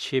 6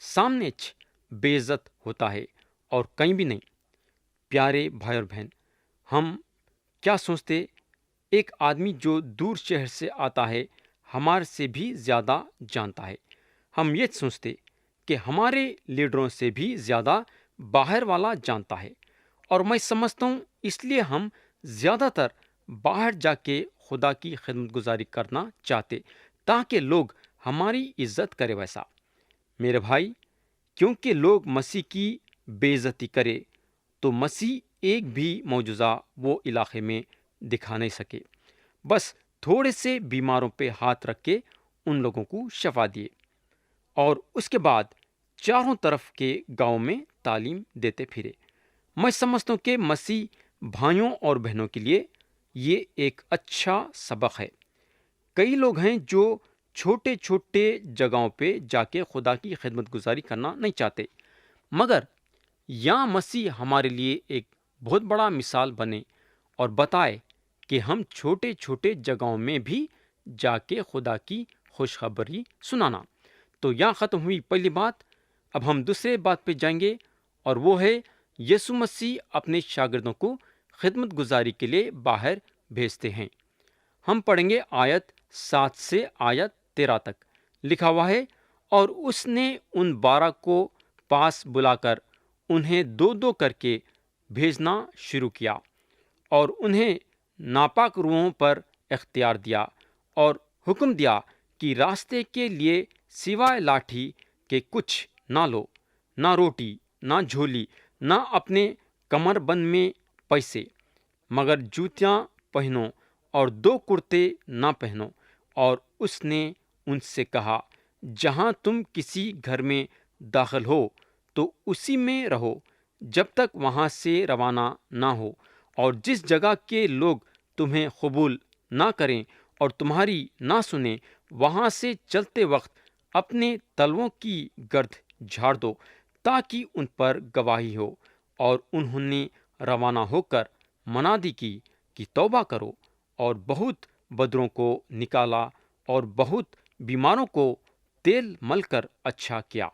سامنے بے عزت ہوتا ہے اور کہیں بھی نہیں۔ پیارے بھائی اور بہن، ہم کیا سوچتے؟ ایک آدمی جو دور شہر سے آتا ہے ہمارے سے بھی زیادہ جانتا ہے۔ ہم یہ سوچتے کہ ہمارے لیڈروں سے بھی زیادہ باہر والا جانتا ہے، اور میں سمجھتا ہوں اس لیے ہم زیادہ تر باہر جا کے خدا کی خدمت گزاری کرنا چاہتے، تاکہ لوگ ہماری عزت کرے۔ ویسا میرے بھائی، کیونکہ لوگ مسیح کی بے عزتی کرے تو مسیح ایک بھی معجزہ وہ علاقے میں دکھا نہیں سکے، بس تھوڑے سے بیماروں پہ ہاتھ رکھ کے ان لوگوں کو شفا دیے، اور اس کے بعد چاروں طرف کے گاؤں میں تعلیم دیتے پھرے۔ میں سمجھتا ہوں کہ مسیح بھائیوں اور بہنوں کے لیے یہ ایک اچھا سبق ہے۔ کئی لوگ ہیں جو چھوٹے چھوٹے جگہوں پہ جا کے خدا کی خدمت گزاری کرنا نہیں چاہتے، مگر یہاں مسیح ہمارے لیے ایک بہت بڑا مثال بنے اور بتائے کہ ہم چھوٹے چھوٹے جگہوں میں بھی جا کے خدا کی خوشخبری سنانا۔ تو یہاں ختم ہوئی پہلی بات۔ اب ہم دوسرے بات پہ جائیں گے، اور وہ ہے یسوع مسیح اپنے شاگردوں کو خدمت گزاری کے لیے باہر بھیجتے ہیں۔ ہم پڑھیں گے آیت 7 سے آیت 13 تک۔ لکھا ہوا ہے، اور اس نے ان 12 کو پاس بلا کر انہیں دو دو کر کے بھیجنا شروع کیا، اور انہیں ناپاک روحوں پر اختیار دیا، اور حکم دیا کہ راستے کے لیے سوائے لاٹھی کے کچھ نہ لو، نہ روٹی، نہ جھولی، نہ اپنے کمر بند میں پیسے، مگر جوتیاں پہنو اور 2 کرتے نہ پہنو۔ اور اس نے ان سے کہا، جہاں تم کسی گھر میں داخل ہو تو اسی میں رہو جب تک وہاں سے روانہ نہ ہو، اور جس جگہ کے لوگ تمہیں قبول نہ کریں اور تمہاری نہ سنیں، وہاں سے چلتے وقت اپنے تلووں کی گرد جھاڑ دو، تاکہ ان پر گواہی ہو۔ اور انہوں نے روانہ ہو کر منادی کی کہ توبہ کرو، اور بہت بدروں کو نکالا اور بہت بیماروں کو تیل مل کر اچھا کیا۔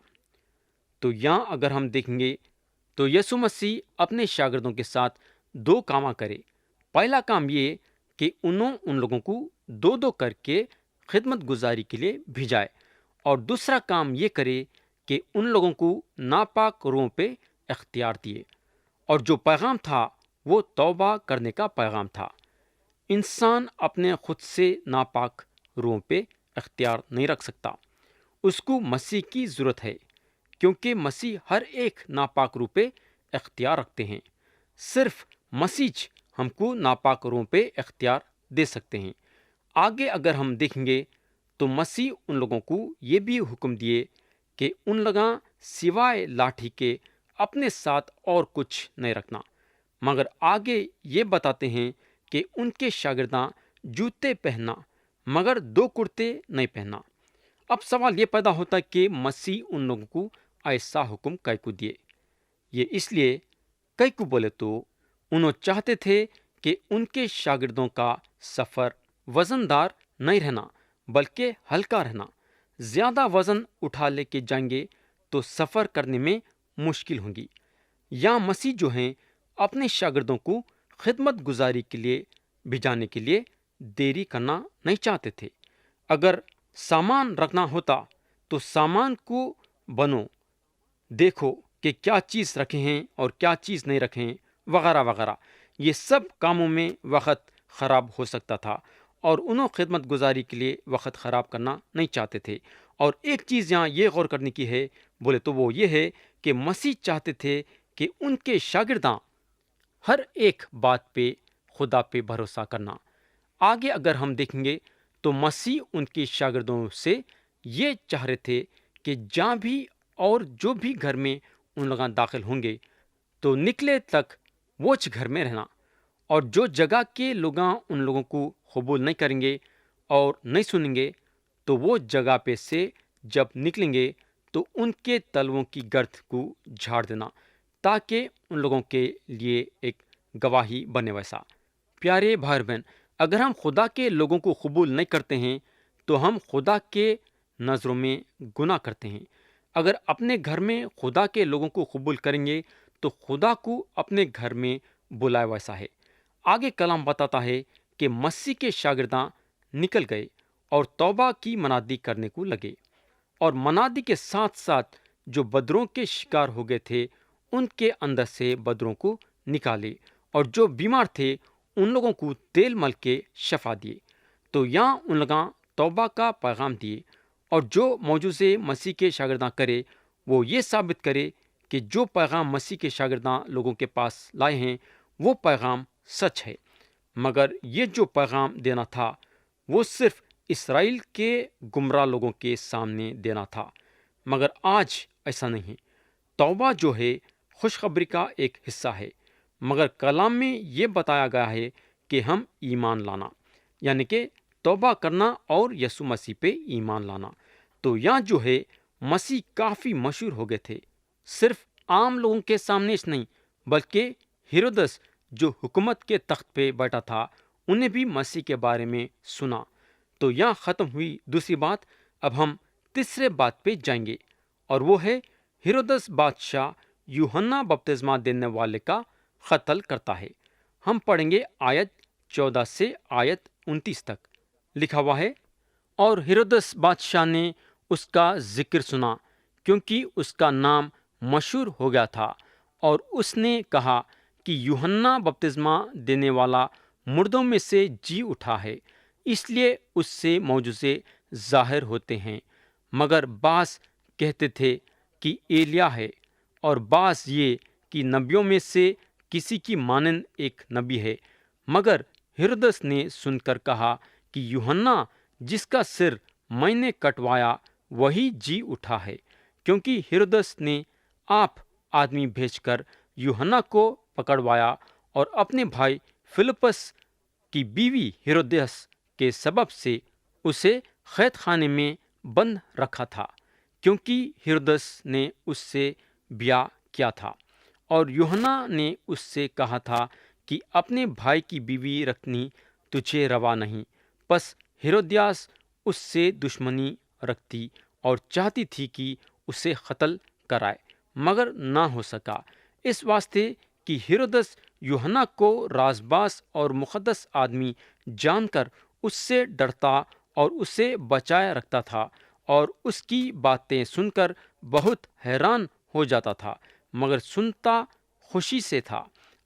تو یہاں اگر ہم دیکھیں گے تو یسوع مسیح اپنے شاگردوں کے ساتھ 2 کام کرے۔ پہلا کام یہ کہ انہوں ان لوگوں کو 2 2 کر کے خدمت گزاری کے لیے بھیجائے، اور دوسرا کام یہ کرے کہ ان لوگوں کو ناپاک روحوں پہ اختیار دیے، اور جو پیغام تھا وہ توبہ کرنے کا پیغام تھا۔ انسان اپنے خود سے ناپاک روحوں پہ اختیار نہیں رکھ سکتا، اس کو مسیح کی ضرورت ہے، کیونکہ مسیح ہر ایک ناپاک روح پہ اختیار رکھتے ہیں۔ صرف مسیح ہم کو ناپاک روحوں پہ اختیار دے سکتے ہیں۔ آگے اگر ہم دیکھیں گے تو مسیح ان لوگوں کو یہ بھی حکم دیے کہ ان لوگاں سوائے لاٹھی کے اپنے ساتھ اور کچھ نہیں رکھنا، مگر آگے یہ بتاتے ہیں کہ ان کے شاگرداں جوتے پہننا مگر 2 کرتے نہیں پہننا۔ اب سوال یہ پیدا ہوتا ہے کہ مسیح ان لوگوں کو ایسا حکم کائے کو دیے؟ یہ اس لیے کئی کو بولے تو انہوں چاہتے تھے کہ ان کے شاگردوں کا سفر وزن دار نہیں رہنا بلکہ ہلکا رہنا۔ زیادہ وزن اٹھا لے کے جائیں گے تو سفر کرنے میں مشکل ہوں گی۔ یا مسیح جو ہیں اپنے شاگردوں کو خدمت گزاری کے لیے بھیجانے کے لیے دیری کرنا نہیں چاہتے تھے۔ اگر سامان رکھنا ہوتا تو سامان کو بنو، دیکھو کہ کیا چیز رکھے ہیں اور کیا چیز نہیں رکھے ہیں، وغیرہ وغیرہ۔ یہ سب کاموں میں وقت خراب ہو سکتا تھا، اور انہوں خدمت گزاری کے لیے وقت خراب کرنا نہیں چاہتے تھے۔ اور ایک چیز یہاں یہ غور کرنے کی ہے بولے تو وہ یہ ہے کہ مسیح چاہتے تھے کہ ان کے شاگرداں ہر ایک بات پہ خدا پہ بھروسہ کرنا۔ آگے اگر ہم دیکھیں گے تو مسیح ان کے شاگردوں سے یہ چاہ رہے تھے کہ جہاں بھی اور جو بھی گھر میں ان لوگ داخل ہوں گے تو نکلے تک وہ گھر میں رہنا، اور جو جگہ کے لوگ ان لوگوں کو قبول نہیں کریں گے اور نہیں سنیں گے تو وہ جگہ پہ سے جب نکلیں گے تو ان کے تلووں کی گرد کو جھاڑ دینا، تاکہ ان لوگوں کے لیے ایک گواہی بنے۔ ویسا پیارے بھائی بہن، اگر ہم خدا کے لوگوں کو قبول نہیں کرتے ہیں تو ہم خدا کے نظروں میں گناہ کرتے ہیں۔ اگر اپنے گھر میں خدا کے لوگوں کو قبول کریں گے تو خدا کو اپنے گھر میں بلائے ویسا ہے۔ آگے کلام بتاتا ہے کہ مسیح کے شاگرداں نکل گئے اور توبہ کی منادی کرنے کو لگے، اور منادی کے ساتھ ساتھ جو بدروں کے شکار ہو گئے تھے ان کے اندر سے بدروں کو نکالے، اور جو بیمار تھے ان لوگوں کو تیل مل کے شفا دیے۔ تو یہاں ان لوگاں توبہ کا پیغام دیے، اور جو موجوزے مسیح کے شاگرداں کرے وہ یہ ثابت کرے کہ جو پیغام مسیح کے شاگرداں لوگوں کے پاس لائے ہیں وہ پیغام سچ ہے۔ مگر یہ جو پیغام دینا تھا وہ صرف اسرائیل کے گمراہ لوگوں کے سامنے دینا تھا، مگر آج ایسا نہیں ہے۔ توبہ جو ہے خوشخبری کا ایک حصہ ہے، مگر کلام میں یہ بتایا گیا ہے کہ ہم ایمان لانا، یعنی کہ توبہ کرنا اور یسوع مسیح پہ ایمان لانا۔ تو یہاں جو ہے مسیح کافی مشہور ہو گئے تھے، صرف عام لوگوں کے سامنے نہیں بلکہ ہیرودس جو حکومت کے تخت پہ بیٹھا تھا انہیں بھی مسیح کے بارے میں سنا۔ تو یہاں ختم ہوئی دوسری بات، اب ہم تیسرے بات پہ جائیں گے، اور وہ ہے ہیرودس بادشاہ یوحنا بپتسمہ دینے والے کا قتل کرتا ہے۔ ہم پڑھیں گے آیت 14 سے آیت 29 تک۔ لکھا ہوا ہے، اور ہیرودس بادشاہ نے اس کا ذکر سنا کیونکہ اس کا نام مشہور ہو گیا تھا، اور اس نے کہا کہ یوحنا بپتسمہ دینے والا مردوں میں سے جی اٹھا ہے، اس لیے اس سے معجزے ظاہر ہوتے ہیں۔ مگر بعض کہتے تھے کہ ایلیا ہے، اور بعض یہ کہ نبیوں میں سے کسی کی مانند ایک نبی ہے۔ مگر ہیرودس نے سن کر کہا کہ یوحنا جس کا سر میں نے کٹوایا وہی جی اٹھا ہے، کیونکہ ہیرودس نے آپ آدمی بھیج کر یوحنا کو پکڑوایا، اور اپنے بھائی فلپس کی بیوی ہیرودیس کے سبب سے اسے قید خانے میں بند رکھا تھا، کیونکہ ہیرودس نے اس سے بیاہ کیا تھا، اور یوحنا نے اس سے کہا تھا کہ اپنے بھائی کی بیوی رکھنی تجھے روا نہیں۔ پس ہیرودیاس اس سے دشمنی رکھتی اور چاہتی تھی کہ اسے قتل کرائے، مگر نہ ہو سکا، اس واسطے کہ ہیرودس یوحنا کو رازباز اور مقدس آدمی جان کر اس سے ڈرتا اور اسے بچائے رکھتا تھا، اور اس کی باتیں سن کر بہت حیران ہو جاتا تھا، مگر سنتا خوشی سے تھا۔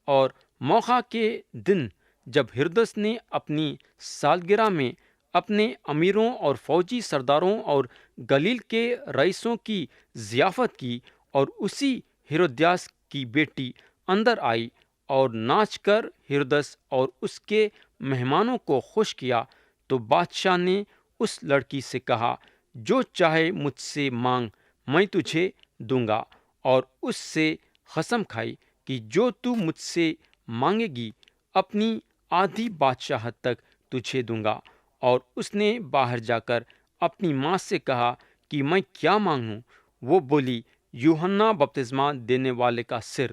اور موقع کے دن جب ہیرودس نے اپنی سالگرہ میں اپنے امیروں اور فوجی سرداروں اور گلیل کے رئیسوں کی ضیافت کی، اور اسی ہیرودیاس کی بیٹی اندر آئی اور ناچ کر ہیرودس اور اس کے مہمانوں کو خوش کیا، تو بادشاہ نے اس لڑکی سے کہا، جو چاہے مجھ سے مانگ میں تجھے دوں گا، اور اس سے قسم کھائی کہ جو تو مجھ سے مانگے گی اپنی آدھی بادشاہت تک تجھے دوں گا۔ اور اس نے باہر جا کر اپنی ماں سے کہا کہ میں کیا مانگوں؟ وہ بولی، یوحنا بپتسمہ دینے والے کا سر۔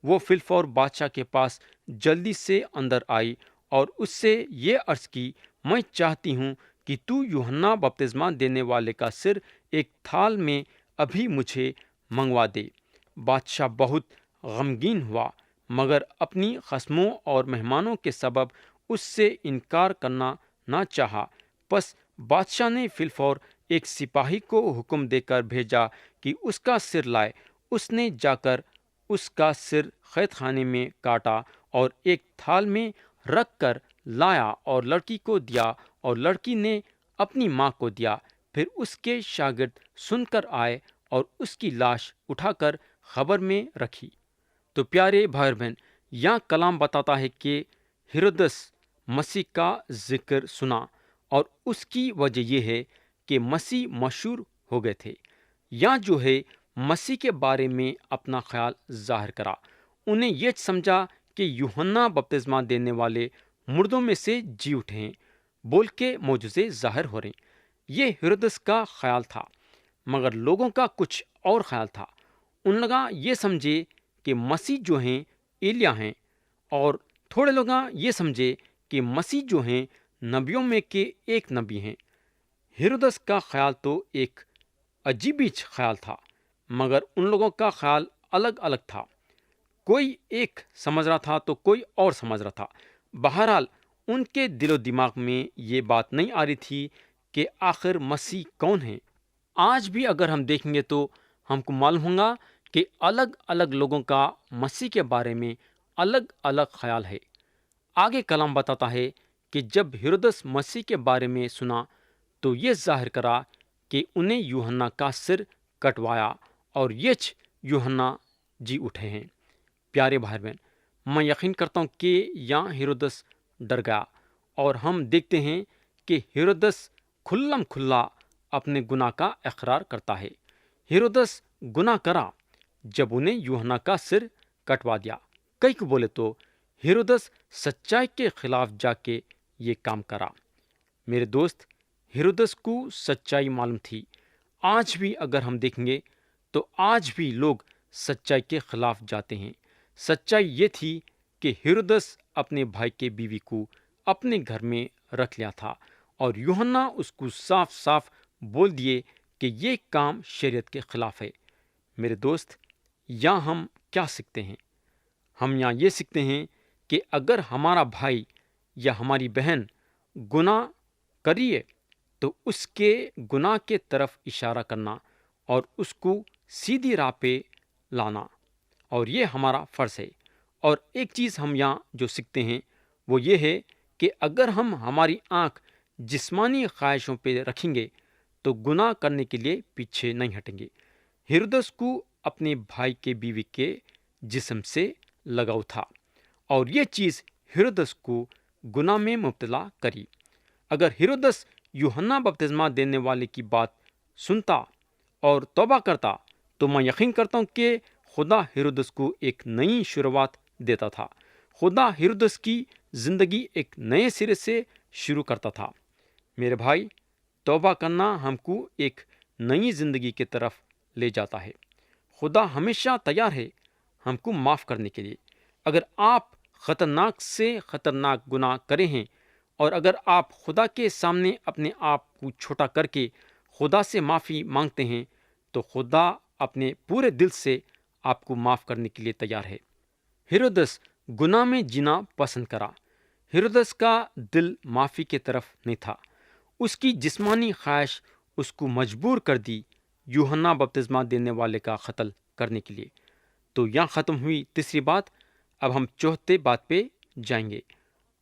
وہ فلفور بادشاہ کے پاس جلدی سے اندر آئی اور اس سے یہ عرض کی، میں چاہتی ہوں کہ تو یوحنا بپتسمہ دینے والے کا سر ایک تھال میں ابھی مجھے منگوا دے۔ بادشاہ بہت غمگین ہوا، مگر اپنی خصموں اور مہمانوں کے سبب اس سے انکار کرنا نہ چاہا۔ پس بادشاہ نے فلفور ایک سپاہی کو حکم دے کر بھیجا کہ اس کا سر لائے۔ اس نے جا کر اس کا سر قید خانے میں کاٹا اور ایک تھال میں رکھ کر لایا اور لڑکی کو دیا، اور لڑکی نے اپنی ماں کو دیا۔ پھر اس کے شاگرد سن کر آئے اور اس کی لاش اٹھا کر قبر میں رکھی۔ تو پیارے بھائی اور بہن، یہاں کلام بتاتا ہے کہ ہیرودس مسیح کا ذکر سنا، اور اس کی وجہ یہ ہے کہ مسیح مشہور ہو گئے تھے۔ یہاں جو ہے مسیح کے بارے میں اپنا خیال ظاہر کرا۔ انہیں یہ سمجھا کہ یوحنا بپتسمہ دینے والے مردوں میں سے جی اٹھے ہیں، بول کے معجزے ظاہر ہو رہے ہیں۔ یہ ہیرودس کا خیال تھا، مگر لوگوں کا کچھ اور خیال تھا۔ ان لوگ یہ سمجھے کہ مسیح جو ہیں ایلیا ہیں، اور تھوڑے لوگ یہ سمجھے کہ مسیح جو ہیں نبیوں میں کے ایک نبی ہیں۔ ہیرودس کا خیال تو ایک عجیب خیال تھا، مگر ان لوگوں کا خیال الگ الگ تھا۔ کوئی ایک سمجھ رہا تھا تو کوئی اور سمجھ رہا تھا۔ بہرحال ان کے دل و دماغ میں یہ بات نہیں آ رہی تھی کہ آخر مسیح کون ہے۔ آج بھی اگر ہم دیکھیں گے تو ہم کو معلوم ہوگا کہ الگ الگ لوگوں کا مسیح کے بارے میں الگ الگ خیال ہے۔ آگے کلام بتاتا ہے کہ جب ہیرودس مسیح کے بارے میں سنا تو یہ ظاہر کرا کہ انہیں یوحنا کا سر کٹوایا اور یہ یوحنا جی اٹھے ہیں۔ پیارے بھائی بہن، میں یقین کرتا ہوں کہ یہاں ہیرودس ڈر گیا، اور ہم دیکھتے ہیں کہ ہیرودس کھلم کھلا اپنے گناہ کا اقرار کرتا ہے۔ ہیرودس گناہ کرا جب انہیں یوحنا کا سر کٹوا دیا۔ کئی کو بولے تو ہیرودس سچائی کے خلاف جا کے یہ کام کرا۔ میرے دوست، ہیرودس کو سچائی معلوم تھی۔ آج بھی اگر ہم دیکھیں گے تو آج بھی لوگ سچائی کے خلاف جاتے ہیں۔ سچائی یہ تھی کہ ہیرودس اپنے بھائی کے بیوی کو اپنے گھر میں رکھ لیا تھا، اور یوحنا اس کو صاف صاف بول دیے کہ یہ کام شریعت کے خلاف ہے۔ میرے دوست، یہاں ہم کیا سیکھتے ہیں؟ ہم یہاں یہ سیکھتے ہیں کہ اگر ہمارا بھائی یا ہماری بہن گناہ کریے تو اس کے گناہ کے طرف اشارہ کرنا اور اس کو سیدھی راہ پہ لانا، اور یہ ہمارا فرض ہے۔ اور ایک چیز ہم یہاں جو سیکھتے ہیں وہ یہ ہے کہ اگر ہم ہماری آنکھ جسمانی خواہشوں پہ رکھیں گے تو گناہ کرنے کے لیے پیچھے نہیں ہٹیں گے۔ ہیرودس کو اپنے بھائی کے بیوی کے جسم سے لگاؤ تھا، اور یہ چیز ہیرودس کو گناہ میں مبتلا کری۔ اگر ہیرودس یوحنا بپتسمہ دینے والے کی بات سنتا اور توبہ کرتا تو میں یقین کرتا ہوں کہ خدا ہیرودس کو ایک نئی شروعات دیتا تھا۔ خدا ہیرودس کی زندگی ایک نئے سرے سے شروع کرتا تھا۔ میرے بھائی، توبہ کرنا ہم کو ایک نئی زندگی کی طرف لے جاتا ہے۔ خدا ہمیشہ تیار ہے ہم کو معاف کرنے کے لیے۔ اگر آپ خطرناک سے خطرناک گناہ کرے ہیں، اور اگر آپ خدا کے سامنے اپنے آپ کو چھوٹا کر کے خدا سے معافی مانگتے ہیں تو خدا اپنے پورے دل سے آپ کو معاف کرنے کے لیے تیار ہے۔ ہیرودس گناہ میں جینا پسند کرا۔ ہیرودس کا دل معافی کی طرف نہیں تھا۔ اس کی جسمانی خواہش اس کو مجبور کر دی یوحنا بپتسمہ دینے والے کا قتل کرنے کے لیے۔ تو یہاں ختم ہوئی تیسری بات۔ اب ہم چوتھے بات پہ جائیں گے،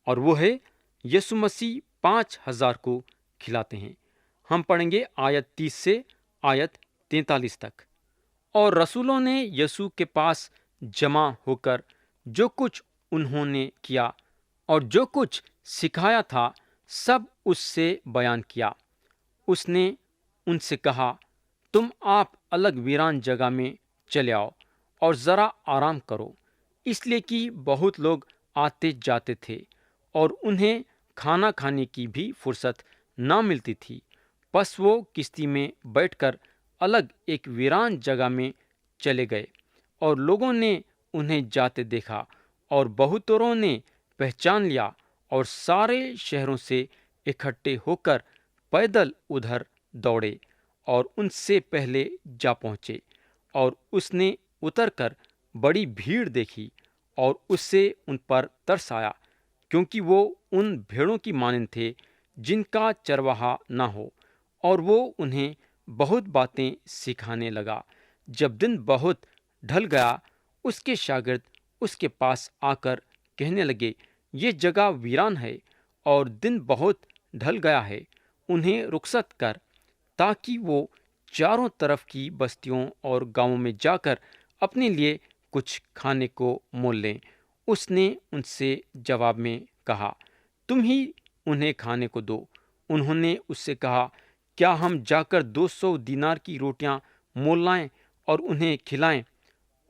اور وہ ہے یسوع مسیح 5000 کو کھلاتے ہیں۔ ہم پڑھیں گے آیت 30 سے آیت 43 تک۔ اور رسولوں نے یسوع کے پاس جمع ہو کر جو کچھ انہوں نے کیا اور جو کچھ سکھایا تھا سب اس سے بیان کیا۔ اس نے ان سے کہا، تم آپ الگ ویران جگہ میں چلے آؤ اور ذرا آرام کرو، اس لیے کہ بہت لوگ آتے جاتے تھے اور انہیں کھانا کھانے کی بھی فرصت نہ ملتی تھی۔ پس وہ کشتی میں بیٹھ کر الگ ایک ویران جگہ میں چلے گئے، اور لوگوں نے انہیں جاتے دیکھا، اور بہتوں نے پہچان لیا، اور سارے شہروں سے اکٹھے ہو کر پیدل ادھر دوڑے اور ان سے پہلے جا پہنچے۔ اور اس نے اتر کر بڑی بھیڑ دیکھی اور اس سے ان پر ترس آیا، کیونکہ وہ ان بھیڑوں کی مانند تھے جن کا چرواہا نہ ہو، اور وہ انہیں بہت باتیں سکھانے لگا۔ جب دن بہت ڈھل گیا، اس کے شاگرد اس کے پاس آ کر کہنے لگے، یہ جگہ ویران ہے اور دن بہت ڈھل گیا ہے، انہیں رخصت کر تاکہ وہ چاروں طرف کی بستیوں اور گاؤں میں جا کر اپنے لیے کچھ کھانے کو مول لیں۔ اس نے ان سے جواب میں کہا، تم ہی انہیں کھانے کو دو۔ انہوں نے اس سے کہا، کیا ہم جا کر 200 دینار کی روٹیاں مول لائیں اور انہیں کھلائیں؟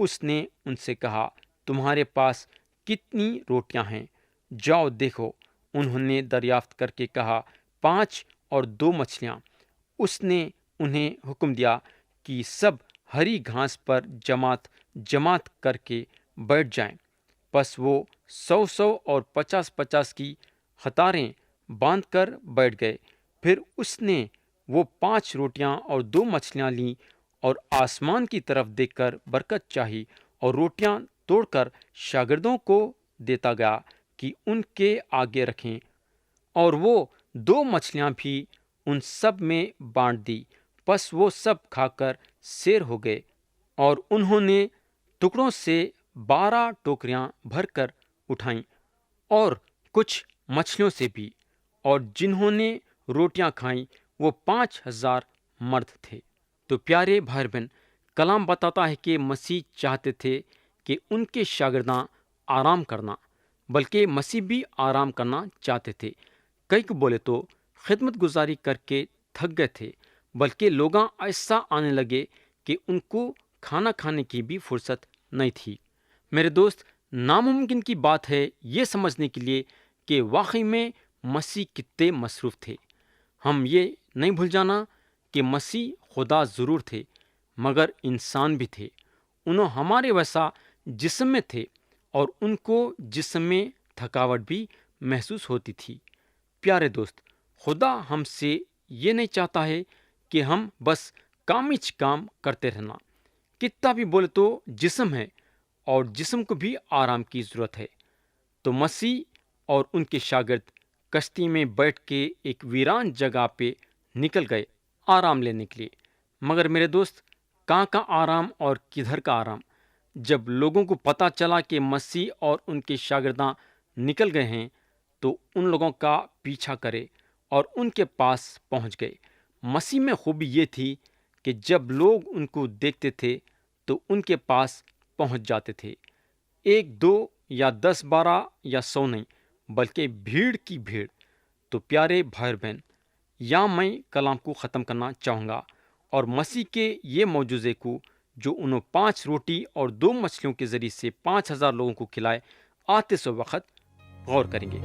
اس نے ان سے کہا، تمہارے پاس کتنی روٹیاں ہیں؟ جاؤ دیکھو۔ انہوں نے دریافت کر کے کہا، 5 اور 2 مچھلیاں۔ اس نے انہیں حکم دیا کہ سب ہری گھاس پر جماعت جماعت کر کے بیٹھ جائیں۔ پس وہ 100 اور 50 کی قطاریں باندھ کر بیٹھ گئے۔ پھر اس نے وہ 5 روٹیاں اور 2 مچھلیاں لیں اور آسمان کی طرف دیکھ کر برکت چاہی اور روٹیاں توڑ کر شاگردوں کو دیتا گیا کہ ان کے آگے رکھیں، اور وہ 2 مچھلیاں بھی ان سب میں بانٹ دی۔ پس وہ سب کھا کر سیر ہو گئے، اور انہوں نے ٹکڑوں سے 12 ٹوکریاں بھر کر اٹھائیں، اور کچھ مچھلیوں سے بھی، اور جنہوں نے روٹیاں کھائیں وہ 5,000 مرد تھے۔ تو پیارے بھائی بہن، کلام بتاتا ہے کہ مسیح چاہتے تھے کہ ان کے شاگرداں آرام کرنا، بلکہ مسیح بھی آرام کرنا چاہتے تھے۔ کئی کو بولے تو خدمت گزاری کر کے تھک گئے تھے، بلکہ لوگاں ایسا آنے لگے کہ ان کو کھانا کھانے کی بھی فرصت نہیں تھی۔ میرے دوست، ناممکن کی بات ہے یہ سمجھنے کے لیے کہ واقعی میں مسیح کتنے مصروف تھے۔ ہم یہ نہیں بھول جانا کہ مسیح خدا ضرور تھے، مگر انسان بھی تھے۔ انہوں ہمارے ویسا جسم میں تھے، اور ان کو جسم میں تھکاوٹ بھی محسوس ہوتی تھی۔ پیارے دوست، خدا ہم سے یہ نہیں چاہتا ہے کہ ہم بس کامچ کام کرتے رہنا۔ کتنا بھی بولے تو جسم ہے، اور جسم کو بھی آرام کی ضرورت ہے۔ تو مسیح اور ان کے شاگرد کشتی میں بیٹھ کے ایک ویران جگہ پہ نکل گئے آرام لینے کے لیے۔ مگر میرے دوست، کہاں کا آرام اور کدھر کا آرام؟ جب لوگوں کو پتا چلا کہ مسیح اور ان کے شاگرداں نکل گئے ہیں، تو ان لوگوں کا پیچھا کرے اور ان کے پاس پہنچ گئے۔ مسیح میں خوبی یہ تھی کہ جب لوگ ان کو دیکھتے تھے تو ان کے پاس پہنچ جاتے تھے۔ 1 2 یا 10 12 یا 100 نہیں، بلکہ بھیڑ کی بھیڑ۔ تو پیارے بھائی اور بہن، یا میں کلام کو ختم کرنا چاہوں گا اور مسیح کے یہ معجزے کو، جو انہوں 5 روٹی اور 2 مچھلیوں کے ذریعے سے 5,000 لوگوں کو کھلائے، آتے سو وقت غور کریں گے۔